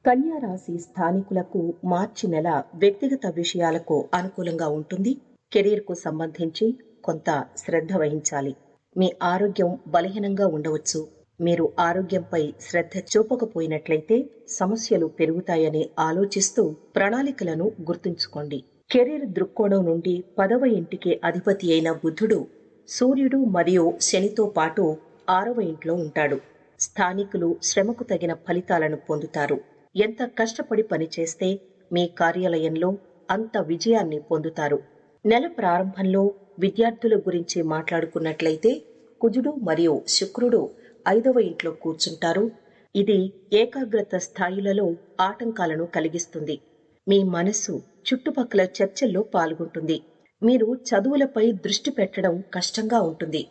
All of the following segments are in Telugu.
కన్యా రాశి స్థానికులకు మార్చి నెల వ్యక్తిగత విషయాలకు అనుకూలంగా ఉంటుంది. కెరీర్కు సంబంధించి కొంత శ్రద్ధ వహించాలి. మీ ఆరోగ్యం బలహీనంగా ఉండవచ్చు. మీరు ఆరోగ్యంపై శ్రద్ధ చూపకపోయినట్లయితే సమస్యలు పెరుగుతాయని ఆలోచిస్తూ ప్రణాళికలను గుర్తుంచుకోండి. కెరీర్ దృక్కోణం నుండి 10వ ఇంటికి అధిపతి అయిన బుధుడు సూర్యుడు మరియు శనితో పాటు 6వ ఇంట్లో ఉంటాడు. స్థానికులు శ్రమకు తగిన ఫలితాలను పొందుతారు. ఎంత కష్టపడి పనిచేస్తే మీ కార్యాలయంలో అంత విజయాన్ని పొందుతారు. నెల ప్రారంభంలో విద్యార్థుల గురించి మాట్లాడుకున్నట్లయితే కుజుడు మరియు శుక్రుడు 5వ ఇంట్లో కూర్చుంటారు. ఇది ఏకాగ్రత స్థాయిలలో ఆటంకాలను కలిగిస్తుంది. మీ మనస్సు చుట్టుపక్కల చర్చల్లో పాల్గొంటుంది. మీరు చదువులపై దృష్టి పెట్టడం కష్టంగా ఉంటుంది.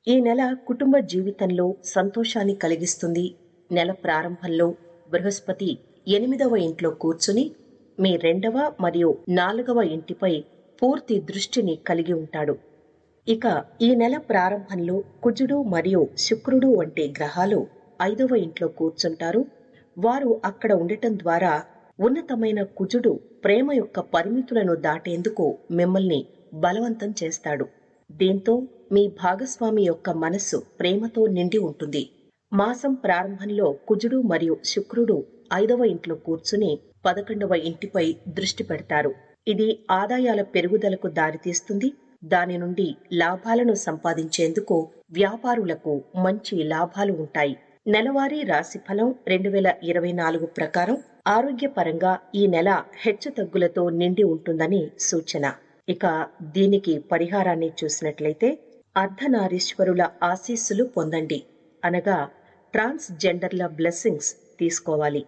ఈ నెల కుటుంబ జీవితంలో సంతోషాన్ని కలిగిస్తుంది. నెల ప్రారంభంలో బృహస్పతి 8వ ఇంట్లో కూర్చుని మీ 2వ మరియు 4వ ఇంటిపై పూర్తి దృష్టిని కలిగి ఉంటాడు. ఇక ఈ నెల ప్రారంభంలో కుజుడు మరియు శుక్రుడు వంటి గ్రహాలు 5వ ఇంట్లో కూర్చుంటారు. వారు అక్కడ ఉండటం ద్వారా ఉన్నతమైన కుజుడు ప్రేమ యొక్క పరిమితులను దాటేందుకు మిమ్మల్ని బలవంతం చేస్తాడు. దీంతో మీ భాగస్వామి యొక్క మనస్సు ప్రేమతో నిండి ఉంటుంది. మాసం ప్రారంభంలో కుజుడు మరియు శుక్రుడు 5వ ఇంట్లో కూర్చుని 11వ ఇంటిపై దృష్టి పెడతారు. ఇది ఆదాయాల పెరుగుదలకు దారితీస్తుంది. దాని నుండి లాభాలను సంపాదించేందుకు వ్యాపారులకు మంచి లాభాలు ఉంటాయి. నెలవారీ రాశిఫలం 2024 ప్రకారం ఆరోగ్యపరంగా ఈ నెల హెచ్చుతగ్గులతో నిండి ఉంటుందని సూచన. ఇక దీనికి పరిహారాన్ని చూసినట్లయితే అర్ధనారీశ్వరుల ఆశీస్సులు పొందండి, అనగా ట్రాన్స్ జెండర్ల బ్లెస్సింగ్స్ తీసుకోవాలి.